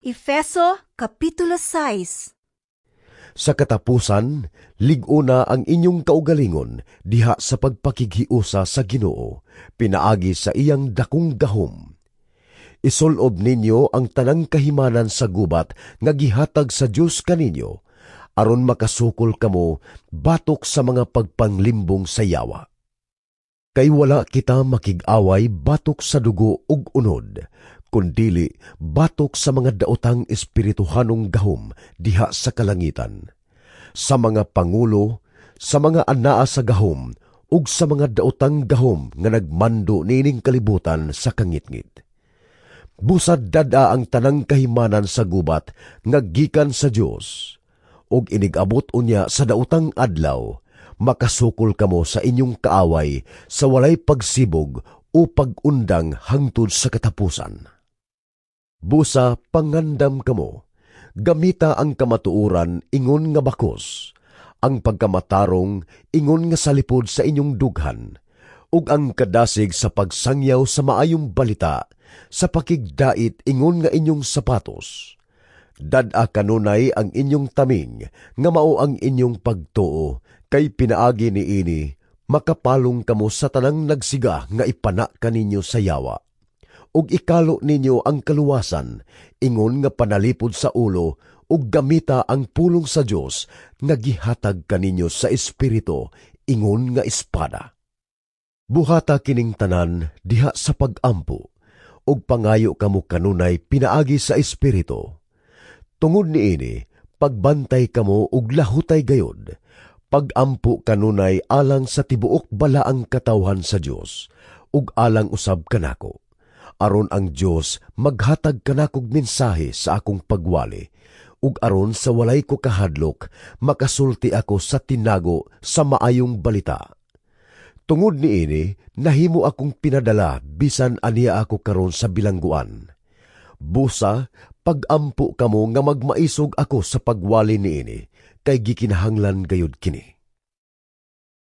Efeso Kapitulo 6. Sa katapusan, lig-o na ang inyong kaugalingon diha sa pagpakighiusa sa Ginoo, pinaagi sa iyang dakong gahom. Isulob ninyo ang tanang kahimanan sa gubat nga gihatag sa Dios kaninyo, aron makasukol kamo batok sa mga pagpanglimbong sa yawa. Kay wala kita makig-away batok sa dugo ug unod, kundili batok sa mga daotang espirituhanong gahom diha sa kalangitan, sa mga pangulo, sa mga anaa sa gahom, ug sa mga daotang gahom nga nagmando nining kalibutan sa kangitngit. Busad dada ang tanang kahimanan sa gubat nga gikan sa Dios, ug inigabot unya sa daotang adlaw, makasukol kamo sa inyong kaaway sa walay pagsibog o pag-undang hangtod sa katapusan. Busa pangandam kamo, gamita ang kamatuuran ingon nga bakos, ang pagkamatarong ingon nga salipod sa inyong dughan, ug ang kadasig sa pagsangyaw sa maayong balita, sa pakigdait ingon nga inyong sapatos. Dad-a kanunay ang inyong taming, nga mao ang inyong pagtuo, kay pinaagi ni ini, makapalong kamo sa tanang nagsiga nga ipana kaninyo sa yawa. Ug ikalo ninyo ang kaluwasan, ingon nga panalipod sa ulo, ug gamita ang pulong sa Dios nga gihatag kaninyo sa espiritu, ingon nga espada. Buhata kining tanan diha sa pag-ampo, ug pangayo kamo kanunay pinaagi sa espiritu. Tungod niini, pagbantay kamo ug lahutay gayod, pag-ampo kanunay alang sa tibuok balaang katawhan sa Dios, ug alang usab kanako. Aron ang Dios maghatag kanakog mensahe sa akong pagwali, ug aron sa walay ko kahadlok, makasulti ako sa tinago sa maayong balita. Tungod niini, nahimo akong pinadala bisan aniya ako karon sa bilangguan. Busa, pag-ampo kamo nga magmaisog ako sa pagwali niini, kay gikinahanglan gayud kini.